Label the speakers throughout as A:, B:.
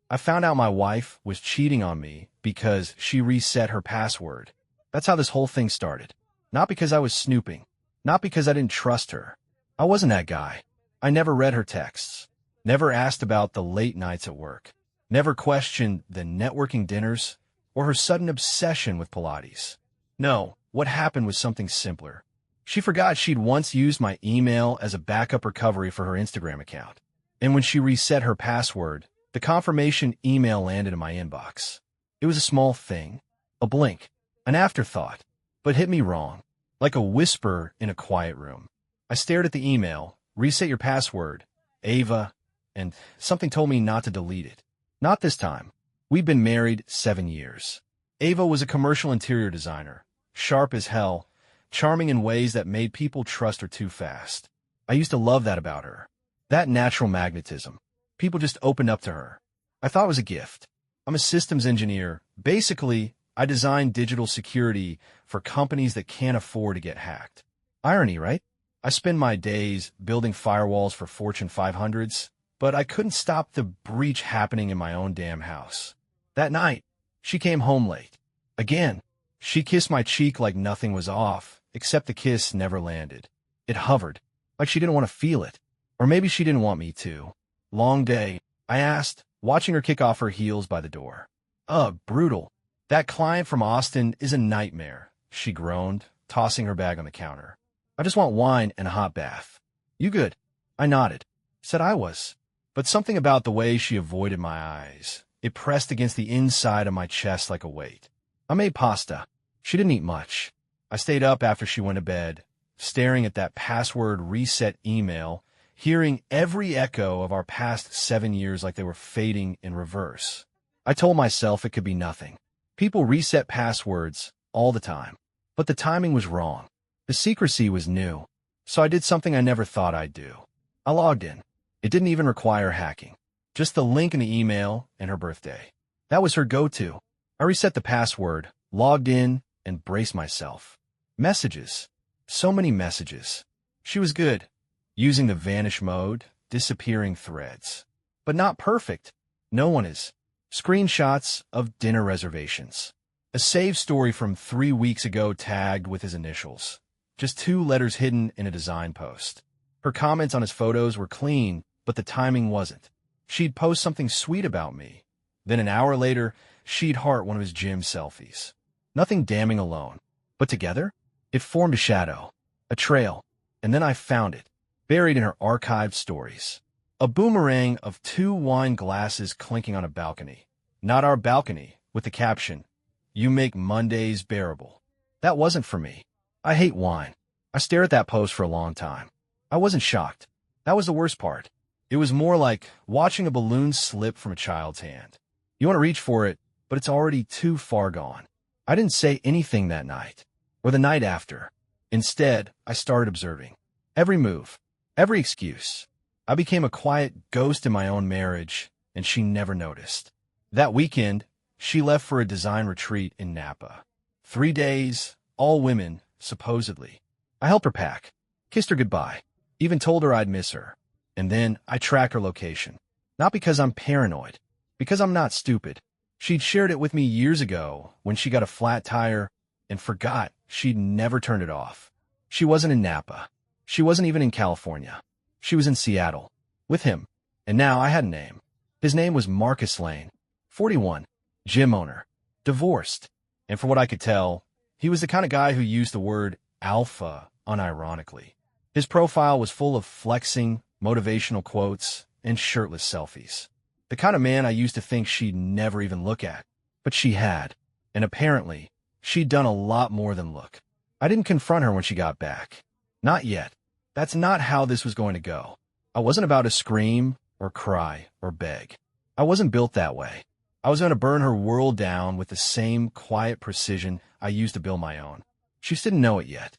A: I found out my wife was cheating on me because she reset her password. That's how this whole thing started. Not because I was snooping. Not because I didn't trust her. I wasn't that guy. I never read her texts. Never asked about the late nights at work. Never questioned the networking dinners or her sudden obsession with Pilates. No, what happened was something simpler. She forgot she'd once used my email as a backup recovery for her Instagram account. And when she reset her password, the confirmation email landed in my inbox. It was a small thing, a blink, an afterthought, but hit me wrong, like a whisper in a quiet room. I stared at the email, reset your password, Ava, and something told me not to delete it. Not this time. We'd been married 7 years. Ava was a commercial interior designer, sharp as hell, charming in ways that made people trust her too fast. I used to love that about her. That natural magnetism. People just opened up to her. I thought it was a gift. I'm a systems engineer. Basically, I design digital security for companies that can't afford to get hacked. Irony, right? I spend my days building firewalls for Fortune 500s, but I couldn't stop the breach happening in my own damn house. That night, she came home late. Again, she kissed my cheek like nothing was off, except the kiss never landed. It hovered, like she didn't want to feel it. Or maybe she didn't want me to. Long day, I asked, watching her kick off her heels by the door. Ugh, brutal. That client from Austin is a nightmare, she groaned, tossing her bag on the counter. I just want wine and a hot bath. You good? I nodded. Said I was. But something about the way she avoided my eyes. It pressed against the inside of my chest like a weight. I made pasta. She didn't eat much. I stayed up after she went to bed, staring at that password reset email, hearing every echo of our past 7 years like they were fading in reverse. I told myself it could be nothing. People reset passwords all the time. But the timing was wrong. The secrecy was new. So I did something I never thought I'd do. I logged in. It didn't even require hacking. Just the link in the email and her birthday. That was her go-to. I reset the password, logged in, and braced myself. Messages. So many messages. She was good. Using the vanish mode, disappearing threads. But not perfect. No one is. Screenshots of dinner reservations. A saved story from 3 weeks ago tagged with his initials. Just 2 letters hidden in a design post. Her comments on his photos were clean, but the timing wasn't. She'd post something sweet about me. Then an hour later, she'd heart one of his gym selfies. Nothing damning alone. But together, it formed a shadow, a trail, and then I found it, buried in her archived stories. A boomerang of 2 wine glasses clinking on a balcony. Not our balcony, with the caption, "You make Mondays bearable." That wasn't for me. I hate wine. I stared at that post for a long time. I wasn't shocked. That was the worst part. It was more like watching a balloon slip from a child's hand. You want to reach for it, but it's already too far gone. I didn't say anything that night, or the night after. Instead, I started observing. Every move, every excuse. I became a quiet ghost in my own marriage, and she never noticed. That weekend, she left for a design retreat in Napa. 3 days, all women, supposedly. I helped her pack, kissed her goodbye, even told her I'd miss her. And then I track her location. Not because I'm paranoid, because I'm not stupid. She'd shared it with me years ago when she got a flat tire and forgot she'd never turned it off. She wasn't in Napa. She wasn't even in California. She was in Seattle, with him. And now I had a name. His name was Marcus Lane, 41, gym owner, divorced. And for what I could tell, he was the kind of guy who used the word alpha unironically. His profile was full of flexing, motivational quotes, and shirtless selfies. The kind of man I used to think she'd never even look at. But she had. And apparently, she'd done a lot more than look. I didn't confront her when she got back. Not yet. That's not how this was going to go. I wasn't about to scream, or cry, or beg. I wasn't built that way. I was going to burn her world down with the same quiet precision I used to build my own. She just didn't know it yet.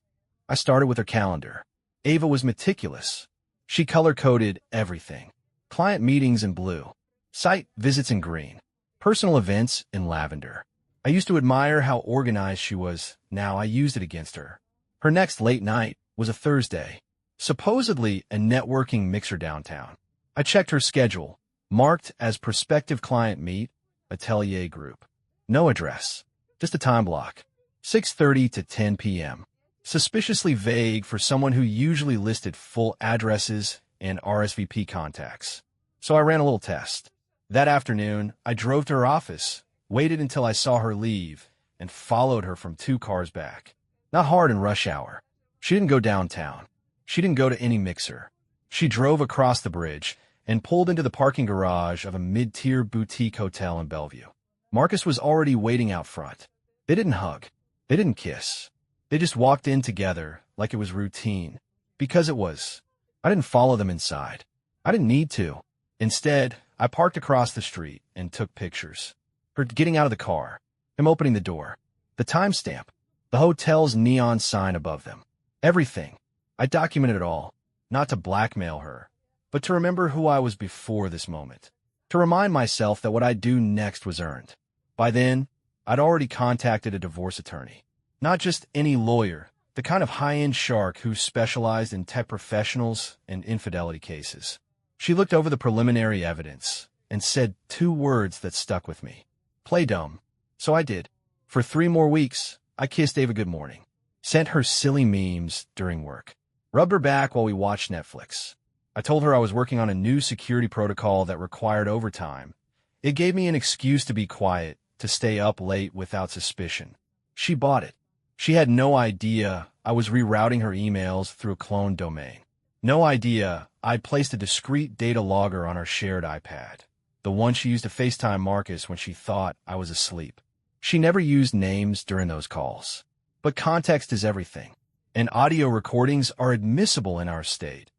A: I started with her calendar. Ava was meticulous. She color-coded everything. Client meetings in blue. Site visits in green. Personal events in lavender. I used to admire how organized she was. Now I used it against her. Her next late night was a Thursday. Supposedly a networking mixer downtown. I checked her schedule. marked as prospective client meet, Atelier Group. No address, just a time block, 6:30 to 10 p.m. Suspiciously vague for someone who usually listed full addresses and RSVP contacts. So I ran a little test. That afternoon, I drove to her office, waited until I saw her leave, and followed her from 2 cars back. Not hard in rush hour. She didn't go downtown. She didn't go to any mixer. She drove across the bridge and pulled into the parking garage of a mid-tier boutique hotel in Bellevue. Marcus was already waiting out front. They didn't hug. They didn't kiss. They just walked in together like it was routine. Because it was. I didn't follow them inside. I didn't need to. Instead, I parked across the street and took pictures. Her getting out of the car. Him opening the door. The timestamp. The hotel's neon sign above them. Everything. I documented it all. Not to blackmail her, but to remember who I was before this moment. To remind myself that what I'd do next was earned. By then, I'd already contacted a divorce attorney. Not just any lawyer, the kind of high-end shark who specialized in tech professionals and infidelity cases. She looked over the preliminary evidence and said 2 words that stuck with me. Play dumb. So I did. For 3 more weeks, I kissed Ava good morning. Sent her silly memes during work. Rubbed her back while we watched Netflix. I told her I was working on a new security protocol that required overtime. It gave me an excuse to be quiet, to stay up late without suspicion. She bought it. She had no idea I was rerouting her emails through a cloned domain. No idea I'd placed a discrete data logger on our shared iPad, the one she used to FaceTime Marcus when she thought I was asleep. She never used names during those calls. But context is everything, and audio recordings are admissible in our state,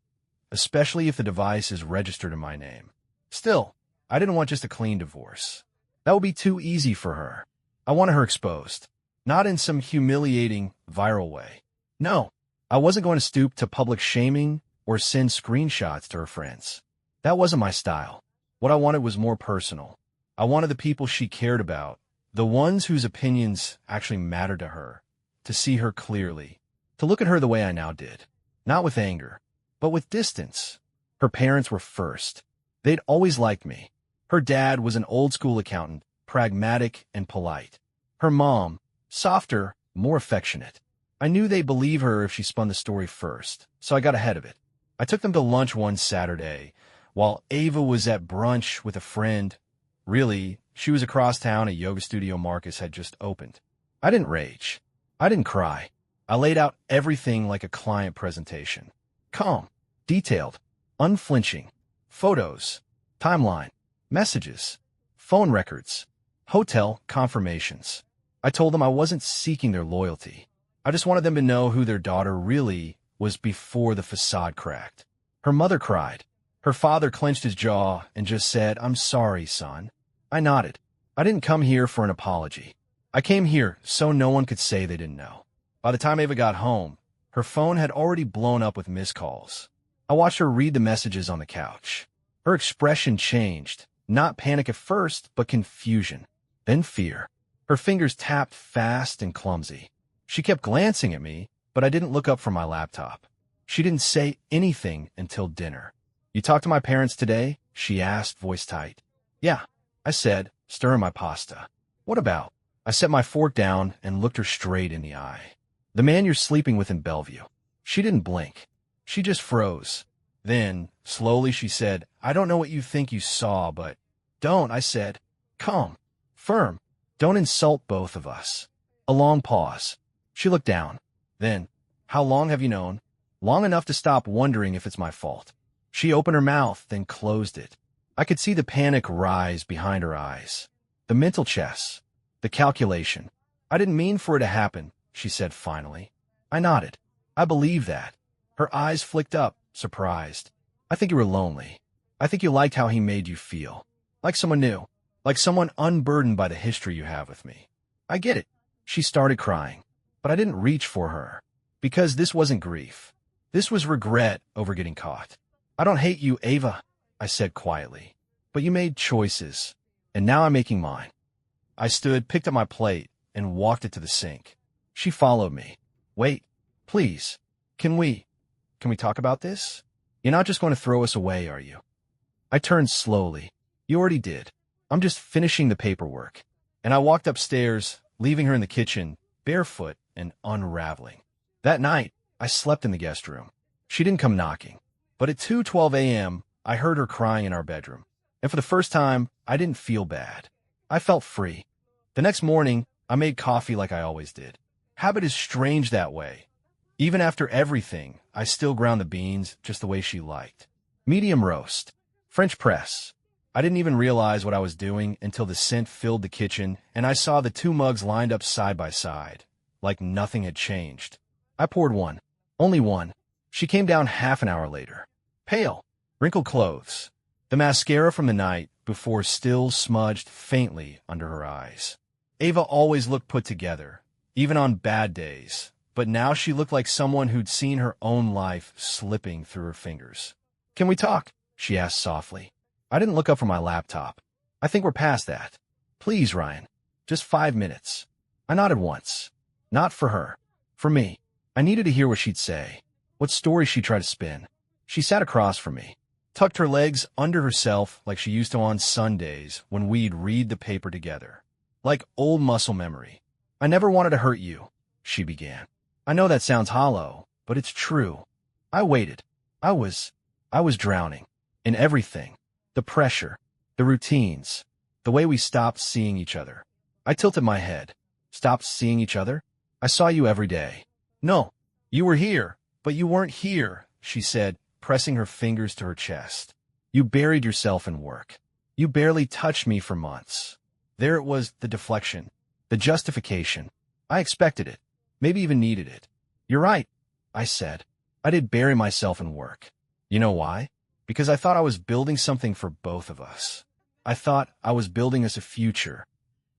A: especially if the device is registered in my name. Still, I didn't want just a clean divorce. That would be too easy for her. I wanted her exposed. Not in some humiliating, viral way. No, I wasn't going to stoop to public shaming or send screenshots to her friends. That wasn't my style. What I wanted was more personal. I wanted the people she cared about, the ones whose opinions actually mattered to her, to see her clearly, to look at her the way I now did. Not with anger, but with distance. Her parents were first. They'd always liked me. Her dad was an old-school accountant, pragmatic and polite. Her mom, softer, more affectionate. I knew they'd believe her if she spun the story first, so I got ahead of it. I took them to lunch one Saturday, while Ava was at brunch with a friend. Really, she was across town at yoga studio Marcus had just opened. I didn't rage. I didn't cry. I laid out everything like a client presentation. Calm, detailed, unflinching. Photos, timeline, messages, phone records, hotel confirmations. I told them I wasn't seeking their loyalty. I just wanted them to know who their daughter really was before the facade cracked. Her mother cried. Her father clenched his jaw and just said, "I'm sorry, son." I nodded. I didn't come here for an apology. I came here so no one could say they didn't know. By the time Ava got home, her phone had already blown up with missed calls. I watched her read the messages on the couch. Her expression changed, not panic at first, but confusion, then fear. Her fingers tapped fast and clumsy. She kept glancing at me, but I didn't look up from my laptop. She didn't say anything until dinner. "You talked to my parents today?" she asked, voice tight. "Yeah," I said, stirring my pasta. "What about?" I set my fork down and looked her straight in the eye. "The man you're sleeping with in Bellevue." She didn't blink. She just froze. Then, slowly, she said, "I don't know what you think you saw, but..." "Don't," I said. "Calm. Firm. Don't insult both of us." A long pause. She looked down. Then, "How long have you known?" "Long enough to stop wondering if it's my fault." She opened her mouth, then closed it. I could see the panic rise behind her eyes. The mental chess. The calculation. "I didn't mean for it to happen," she said finally. I nodded. "I believe that." Her eyes flicked up, surprised. "I think you were lonely. I think you liked how he made you feel. Like someone new. Like someone unburdened by the history you have with me." "I get it." She started crying. But I didn't reach for her. Because this wasn't grief. This was regret over getting caught. "I don't hate you, Ava," I said quietly. "But you made choices. And now I'm making mine." I stood, picked up my plate, and walked it to the sink. She followed me. "Wait, please. Can we talk about this? You're not just going to throw us away, are you?" I turned slowly. You already did. I'm just finishing the paperwork. And I walked upstairs, leaving her in the kitchen, barefoot and unraveling. That night, I slept in the guest room. She didn't come knocking. But at 2:12 a.m., I heard her crying in our bedroom. And for the first time, I didn't feel bad. I felt free. The next morning, I made coffee like I always did. Habit is strange that way. Even after everything, I still ground the beans just the way she liked. Medium roast. French press. I didn't even realize what I was doing until the scent filled the kitchen and I saw the two mugs lined up side by side, like nothing had changed. I poured one. Only one. She came down half an hour later. Pale. Wrinkled clothes. The mascara from the night before still smudged faintly under her eyes. Ava always looked put together, even on bad days, but now she looked like someone who'd seen her own life slipping through her fingers. Can we talk? She asked softly. I didn't look up from my laptop. I think we're past that. Please, Ryan. Just 5 minutes. I nodded once. Not for her. For me. I needed to hear what she'd say, what story she'd try to spin. She sat across from me, tucked her legs under herself like she used to on Sundays when we'd read the paper together. Like old muscle memory. I never wanted to hurt you, she began. I know that sounds hollow, but it's true. I waited. I was drowning. In everything. The pressure. The routines. The way we stopped seeing each other. I tilted my head. Stopped seeing each other? I saw you every day. No, you were here, but you weren't here, she said, pressing her fingers to her chest. You buried yourself in work. You barely touched me for months. There it was, the deflection, the justification. I expected it, maybe even needed it. You're right, I said. I did bury myself in work. You know why? Because I thought I was building something for both of us. I thought I was building us a future.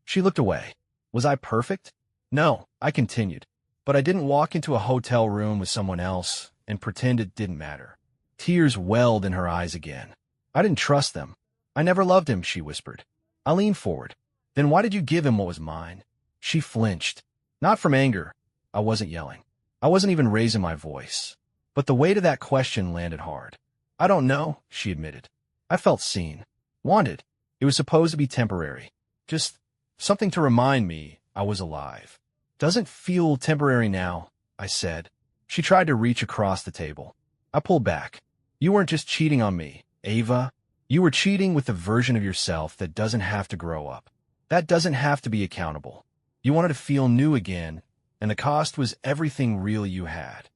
A: She looked away. Was I perfect? No, I continued. But I didn't walk into a hotel room with someone else and pretend it didn't matter. Tears welled in her eyes again. I didn't trust them. I never loved him, she whispered. I leaned forward. Then why did you give him what was mine? She flinched. Not from anger. I wasn't yelling. I wasn't even raising my voice. But the weight of that question landed hard. I don't know, she admitted. I felt seen. Wanted. It was supposed to be temporary. Just something to remind me I was alive. Doesn't feel temporary now, I said. She tried to reach across the table. I pulled back. You weren't just cheating on me, Ava. You were cheating with the version of yourself that doesn't have to grow up. That doesn't have to be accountable. You wanted to feel new again, and the cost was everything real you had.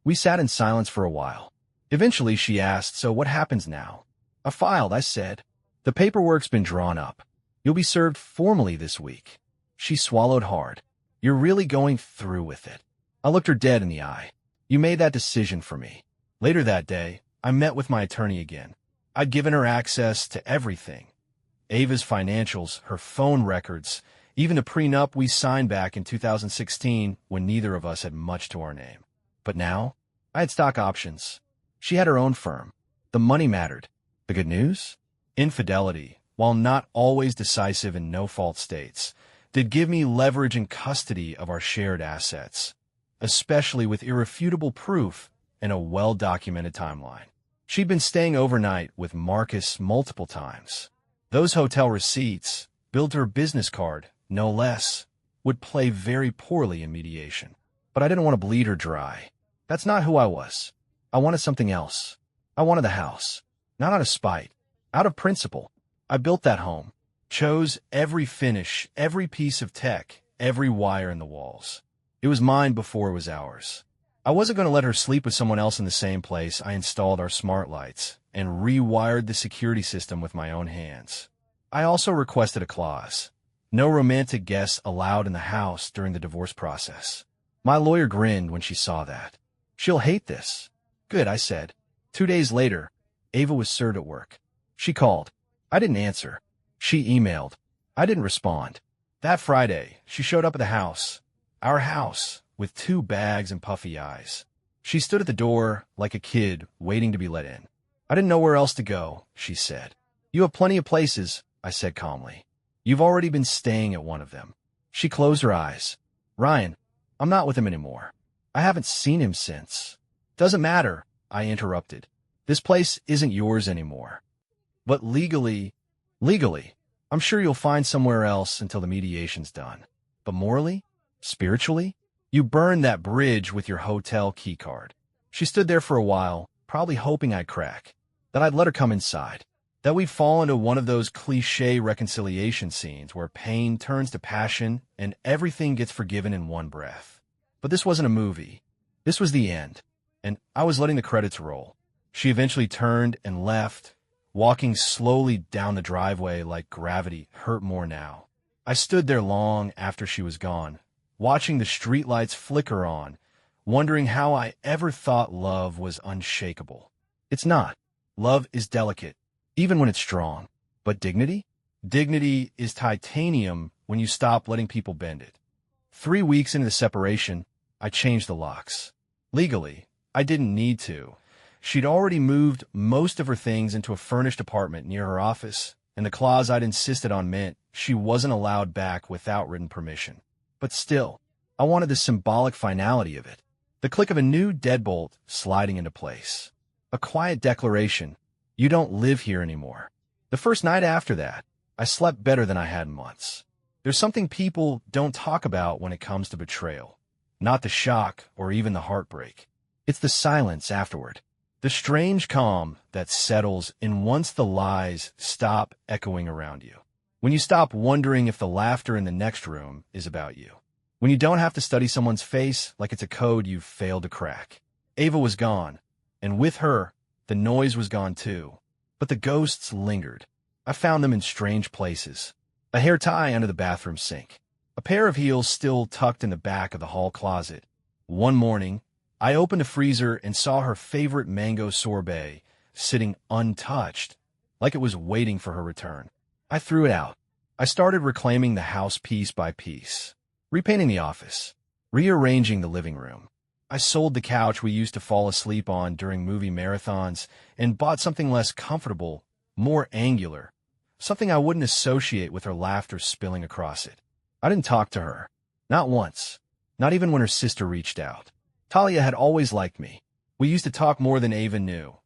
A: We sat in silence for a while. Eventually, she asked, so what happens now? I filed, I said. The paperwork's been drawn up. You'll be served formally this week. She swallowed hard. You're really going through with it. I looked her dead in the eye. You made that decision for me. Later that day, I met with my attorney again. I'd given her access to everything. Ava's financials, her phone records, even the prenup we signed back in 2016 when neither of us had much to our name. But now, I had stock options. She had her own firm. The money mattered. The good news? Infidelity, while not always decisive in no-fault states, did give me leverage and custody of our shared assets, especially with irrefutable proof and a well-documented timeline. She'd been staying overnight with Marcus multiple times. Those hotel receipts, billed to her business card, no less, would play very poorly in mediation. But I didn't want to bleed her dry. That's not who I was. I wanted something else. I wanted the house. Not out of spite. Out of principle. I built that home. Chose every finish, every piece of tech, every wire in the walls. It was mine before it was ours. I wasn't going to let her sleep with someone else in the same place. I installed our smart lights and rewired the security system with my own hands. I also requested a clause. No romantic guests allowed in the house during the divorce process. My lawyer grinned when she saw that. She'll hate this. Good, I said. 2 days later, Ava was served at work. She called. I didn't answer. She emailed. I didn't respond. That Friday, she showed up at the house. Our house, with 2 bags and puffy eyes. She stood at the door like a kid waiting to be let in. I didn't know where else to go, she said. You have plenty of places, I said calmly. You've already been staying at one of them. She closed her eyes. Ryan, I'm not with him anymore. I haven't seen him since. Doesn't matter, I interrupted. This place isn't yours anymore. But legally, Legally, I'm sure you'll find somewhere else until the mediation's done. But morally? Spiritually? You burned that bridge with your hotel keycard. She stood there for a while, probably hoping I'd crack, that I'd let her come inside, that we'd fall into one of those cliché reconciliation scenes where pain turns to passion and everything gets forgiven in one breath. But this wasn't a movie. This was the end, and I was letting the credits roll. She eventually turned and left, walking slowly down the driveway like gravity hurt more now. I stood there long after she was gone, watching the streetlights flicker on, wondering how I ever thought love was unshakable. It's not. Love is delicate, even when it's strong. But dignity? Dignity is titanium when you stop letting people bend it. 3 weeks into the separation, I changed the locks. Legally, I didn't need to. She'd already moved most of her things into a furnished apartment near her office, and the clause I'd insisted on meant she wasn't allowed back without written permission. But still, I wanted the symbolic finality of it. The click of a new deadbolt sliding into place. A quiet declaration, you don't live here anymore. The first night after that, I slept better than I had in months. There's something people don't talk about when it comes to betrayal. Not the shock or even the heartbreak. It's the silence afterward. The strange calm that settles in once the lies stop echoing around you. When you stop wondering if the laughter in the next room is about you. When you don't have to study someone's face like it's a code you've failed to crack. Ava was gone, and with her, the noise was gone too. But the ghosts lingered. I found them in strange places. A hair tie under the bathroom sink. A pair of heels still tucked in the back of the hall closet. One morning, I opened a freezer and saw her favorite mango sorbet sitting untouched, like it was waiting for her return. I threw it out. I started reclaiming the house piece by piece, repainting the office, rearranging the living room. I sold the couch we used to fall asleep on during movie marathons and bought something less comfortable, more angular, something I wouldn't associate with her laughter spilling across it. I didn't talk to her. Not once. Not even when her sister reached out. Talia had always liked me. We used to talk more than Ava knew,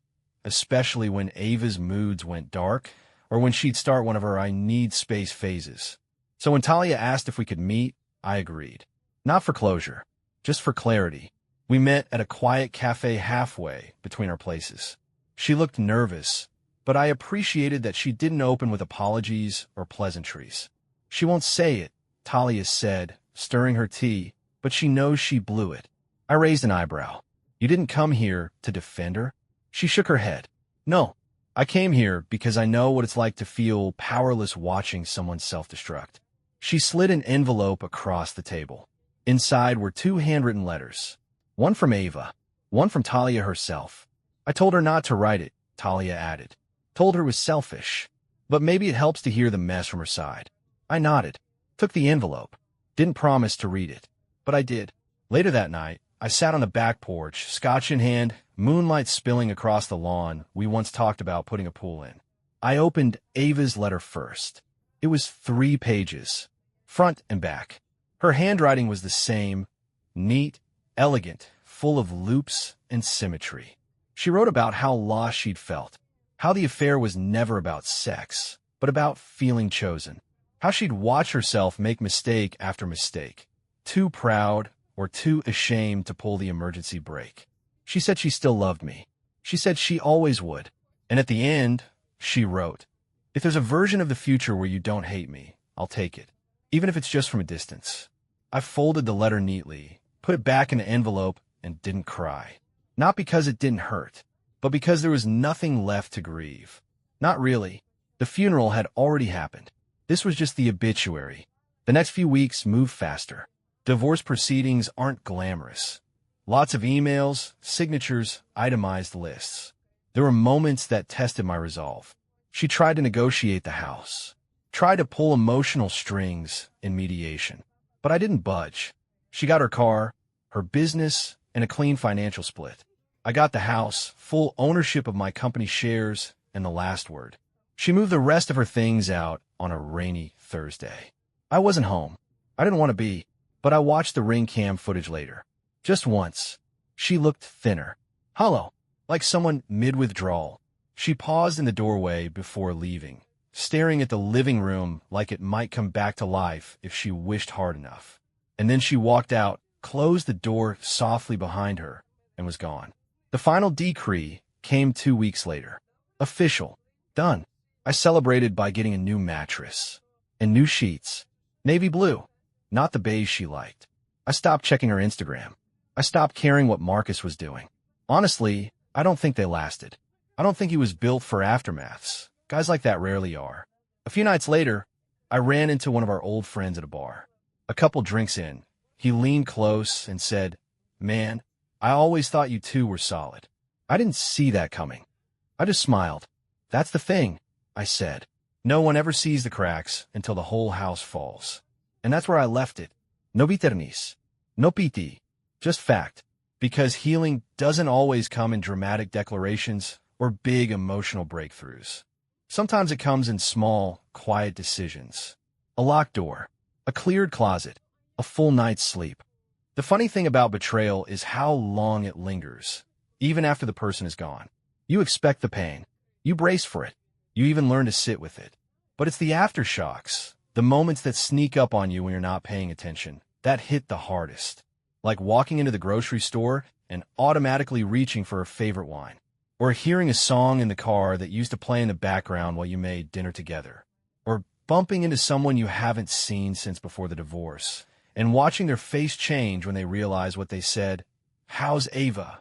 A: especially when Ava's moods went dark or when she'd start one of her I need space phases. So when Talia asked if we could meet, I agreed. Not for closure, just for clarity. We met at a quiet cafe halfway between our places. She looked nervous, but I appreciated that she didn't open with apologies or pleasantries. She won't say it, Talia said, stirring her tea, but she knows she blew it. I raised an eyebrow. You didn't come here to defend her? She shook her head. No, I came here because I know what it's like to feel powerless watching someone self-destruct. She slid an envelope across the table. Inside were 2 handwritten letters. One from Ava, one from Talia herself. I told her not to write it, Talia added. Told her it was selfish, but maybe it helps to hear the mess from her side. I nodded, took the envelope. Didn't promise to read it, but I did. Later that night, I sat on the back porch, scotch in hand, moonlight spilling across the lawn we once talked about putting a pool in. I opened Ava's letter first. It was 3 pages, front and back. Her handwriting was the same, neat, elegant, full of loops and symmetry. She wrote about how lost she'd felt, how the affair was never about sex, but about feeling chosen, how she'd watch herself make mistake after mistake, too proud or too ashamed to pull the emergency brake. She said she still loved me. She said she always would. And at the end, she wrote, if there's a version of the future where you don't hate me, I'll take it, even if it's just from a distance. I folded the letter neatly, put it back in the envelope, and didn't cry. Not because it didn't hurt, but because there was nothing left to grieve. Not really. The funeral had already happened. This was just the obituary. The next few weeks moved faster. Divorce proceedings aren't glamorous. Lots of emails, signatures, itemized lists. There were moments that tested my resolve. She tried to negotiate the house, tried to pull emotional strings in mediation. But I didn't budge. She got her car, her business, and a clean financial split. I got the house, full ownership of my company shares, and the last word. She moved the rest of her things out on a rainy Thursday. I wasn't home. I didn't want to be, but I watched the ring cam footage later. Just once. She looked thinner, hollow, like someone mid-withdrawal. She paused in the doorway before leaving, staring at the living room like it might come back to life if she wished hard enough. And then she walked out, closed the door softly behind her, and was gone. The final decree came 2 weeks later. Official. Done. I celebrated by getting a new mattress and new sheets. Navy blue, not the beige she liked. I stopped checking her Instagram. I stopped caring what Marcus was doing. Honestly, I don't think they lasted. I don't think he was built for aftermaths. Guys like that rarely are. A few nights later, I ran into one of our old friends at a bar. A couple drinks in, he leaned close and said, "Man, I always thought you two were solid." I didn't see that coming. I just smiled. "That's the thing," I said. "No one ever sees the cracks until the whole house falls." And that's where I left it. No bitternis. No pity. Just fact. Because healing doesn't always come in dramatic declarations or big emotional breakthroughs. Sometimes it comes in small, quiet decisions. A locked door. A cleared closet. A full night's sleep. The funny thing about betrayal is how long it lingers, even after the person is gone. You expect the pain. You brace for it. You even learn to sit with it. But it's the aftershocks, the moments that sneak up on you when you're not paying attention, that hit the hardest. Like walking into the grocery store and automatically reaching for a favorite wine. Or hearing a song in the car that used to play in the background while you made dinner together. Or bumping into someone you haven't seen since before the divorce, and watching their face change when they realize what they said, "How's Ava?"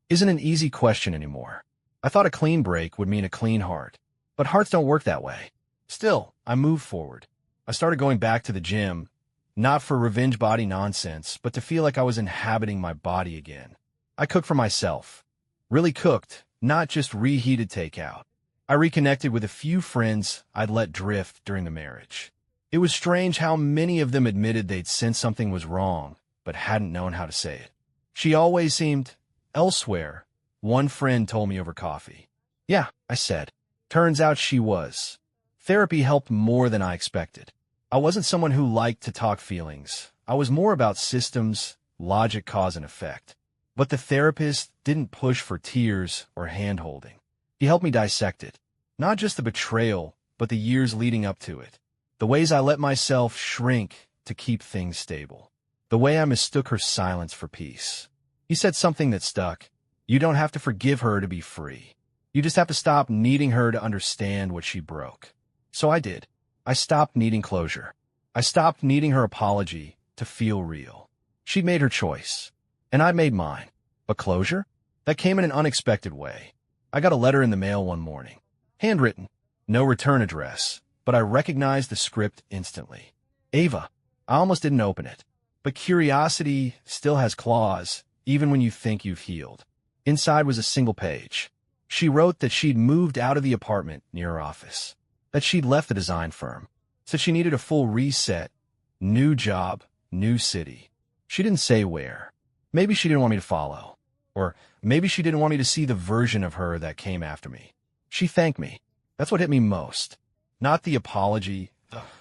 A: isn't an easy question anymore. I thought a clean break would mean a clean heart. But hearts don't work that way. Still, I moved forward. I started going back to the gym, not for revenge body nonsense, but to feel like I was inhabiting my body again. I cooked for myself. Really cooked, not just reheated takeout. I reconnected with a few friends I'd let drift during the marriage. It was strange how many of them admitted they'd sensed something was wrong, but hadn't known how to say it. She always seemed elsewhere, one friend told me over coffee. "Yeah," I said. Turns out she was. Therapy helped more than I expected. I wasn't someone who liked to talk feelings. I was more about systems, logic, cause, and effect. But the therapist didn't push for tears or hand-holding. He helped me dissect it. Not just the betrayal, but the years leading up to it. The ways I let myself shrink to keep things stable. The way I mistook her silence for peace. He said something that stuck. You don't have to forgive her to be free. You just have to stop needing her to understand what she broke. So I did. I stopped needing closure. I stopped needing her apology to feel real. She'd made her choice, and I'd made mine. But closure? That came in an unexpected way. I got a letter in the mail one morning. Handwritten. No return address, but I recognized the script instantly. Ava. I almost didn't open it. But curiosity still has claws, even when you think you've healed. Inside was a single page. She wrote that she'd moved out of the apartment near her office, that she'd left the design firm, said she needed a full reset, new job, new city. She didn't say where. Maybe she didn't want me to follow, or maybe she didn't want me to see the version of her that came after me. She thanked me. That's what hit me most. Not the apology,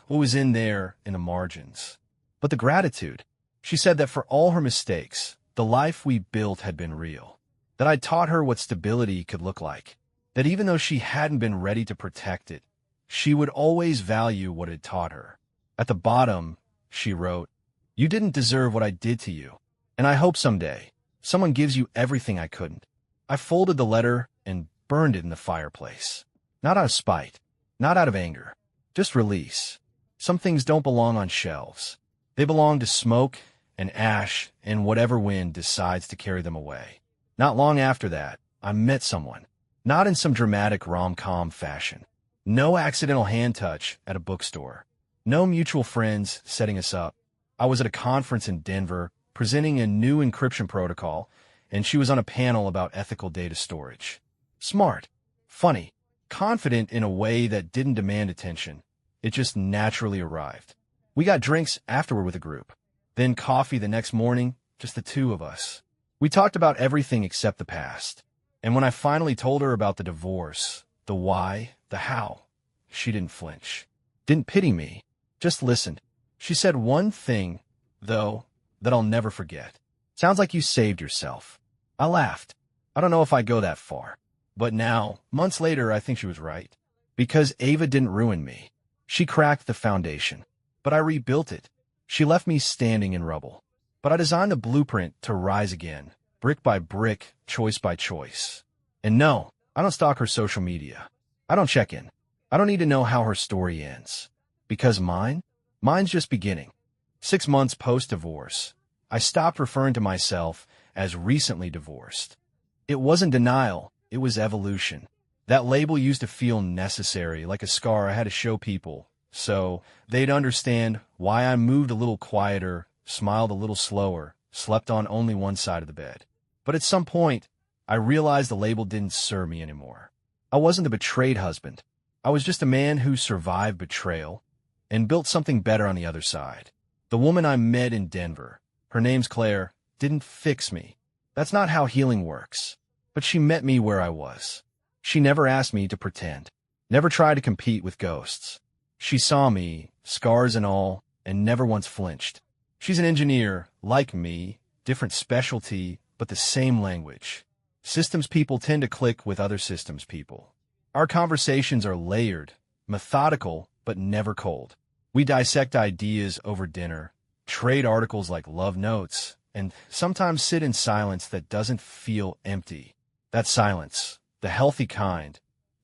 A: what was in there in the margins, but the gratitude. She said that for all her mistakes, the life we built had been real. That I'd taught her what stability could look like. That even though she hadn't been ready to protect it, she would always value what it taught her. At the bottom, she wrote, "You didn't deserve what I did to you, and I hope someday someone gives you everything I couldn't." I folded the letter and burned it in the fireplace. Not out of spite, not out of anger, just release. Some things don't belong on shelves. They belong to smoke and ash and whatever wind decides to carry them away. Not long after that, I met someone, not in some dramatic rom-com fashion. No accidental hand touch at a bookstore. No mutual friends setting us up. I was at a conference in Denver presenting a new encryption protocol, and she was on a panel about ethical data storage. Smart, funny, confident in a way that didn't demand attention. It just naturally arrived. We got drinks afterward with a group. Then coffee the next morning, just the two of us. We talked about everything except the past. And when I finally told her about the divorce, the why, the how, she didn't flinch. Didn't pity me, just listened. She said one thing, though, that I'll never forget. "Sounds like you saved yourself." I laughed. I don't know if I go that far. But now, months later, I think she was right. Because Ava didn't ruin me. She cracked the foundation, but I rebuilt it. She left me standing in rubble. But I designed the blueprint to rise again, brick by brick, choice by choice. And no, I don't stalk her social media. I don't check in. I don't need to know how her story ends. Because mine's just beginning. 6 months post-divorce, I stopped referring to myself as recently divorced. It wasn't denial, it was evolution. That label used to feel necessary, like a scar I had to show people, so they'd understand why I moved a little quieter, smiled a little slower, slept on only one side of the bed. But at some point, I realized the label didn't serve me anymore. I wasn't the betrayed husband. I was just a man who survived betrayal and built something better on the other side. The woman I met in Denver, her name's Claire, didn't fix me. That's not how healing works. But she met me where I was. She never asked me to pretend, never tried to compete with ghosts. She saw me, scars and all, and never once flinched. She's an engineer, like me, different specialty, but the same language. Systems people tend to click with other systems people. Our conversations are layered, methodical, but never cold. We dissect ideas over dinner, trade articles like love notes, and sometimes sit in silence that doesn't feel empty. That silence, the healthy kind,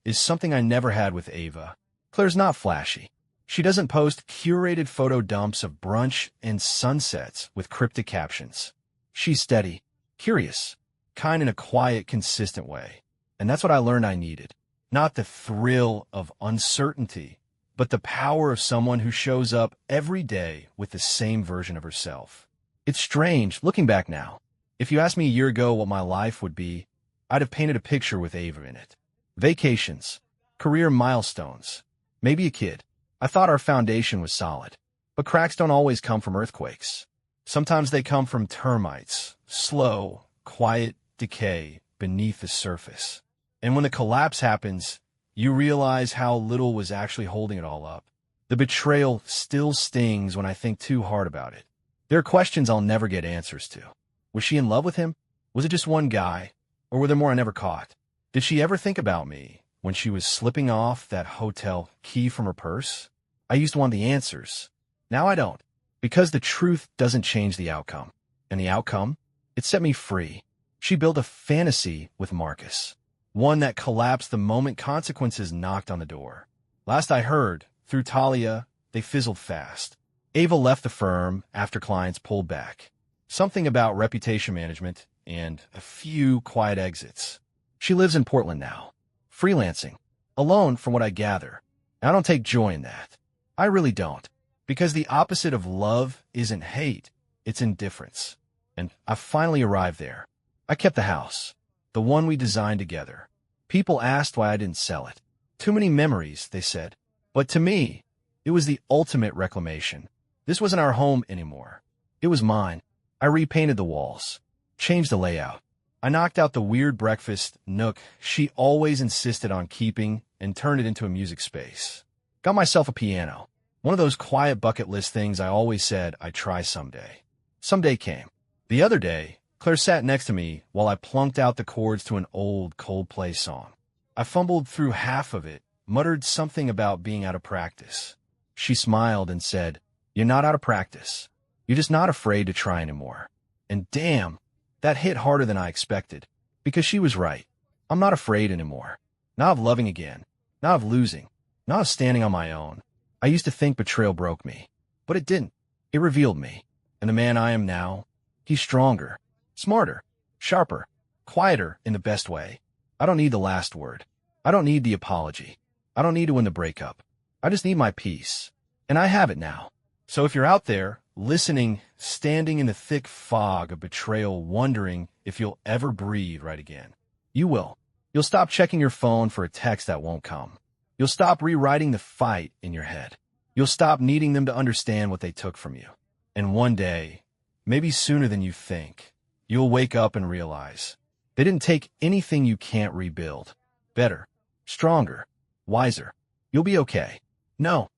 A: is something I never had with Ava. Claire's not flashy. She doesn't post curated photo dumps of brunch and sunsets with cryptic captions. She's steady, curious, kind in a quiet, consistent way. And that's what I learned I needed. Not the thrill of uncertainty, but the power of someone who shows up every day with the same version of herself. It's strange, looking back now. If you asked me a year ago what my life would be, I'd have painted a picture with Ava in it. Vacations, career milestones, maybe a kid. I thought our foundation was solid. But cracks don't always come from earthquakes. Sometimes they come from termites, slow, quiet decay beneath the surface. And when the collapse happens, you realize how little was actually holding it all up. The betrayal still stings when I think too hard about it. There are questions I'll never get answers to. Was she in love with him? Was it just one guy? Or were there more I never caught? Did she ever think about me when she was slipping off that hotel key from her purse? I used to want the answers. Now I don't. Because the truth doesn't change the outcome. And the outcome? It set me free. She built a fantasy with Marcus. One that collapsed the moment consequences knocked on the door. Last I heard, through Talia, they fizzled fast. Ava left the firm after clients pulled back. Something about reputation management and a few quiet exits. She lives in Portland now, freelancing, alone from what I gather. I don't take joy in that. I really don't. Because the opposite of love isn't hate, it's indifference. And I finally arrived there. I kept the house, the one we designed together. People asked why I didn't sell it. Too many memories, they said. But to me, it was the ultimate reclamation. This wasn't our home anymore. It was mine. I repainted the walls, changed the layout. I knocked out the weird breakfast nook she always insisted on keeping and turned it into a music space. Got myself a piano. One of those quiet bucket list things I always said I'd try someday. Someday came. The other day, Claire sat next to me while I plunked out the chords to an old Coldplay song. I fumbled through half of it, muttered something about being out of practice. She smiled and said, "You're not out of practice. You're just not afraid to try anymore." And damn, that hit harder than I expected. Because she was right. I'm not afraid anymore. Not of loving again. Not of losing. Not of standing on my own. I used to think betrayal broke me. But it didn't. It revealed me. And the man I am now, he's stronger, smarter, sharper, quieter in the best way. I don't need the last word. I don't need the apology. I don't need to win the breakup. I just need my peace. And I have it now. So if you're out there, listening, standing in the thick fog of betrayal, wondering if you'll ever breathe right again, you will. You'll stop checking your phone for a text that won't come. You'll stop rewriting the fight in your head. You'll stop needing them to understand what they took from you. And one day, maybe sooner than you think, you'll wake up and realize they didn't take anything you can't rebuild. Better, stronger, wiser. You'll be okay. No,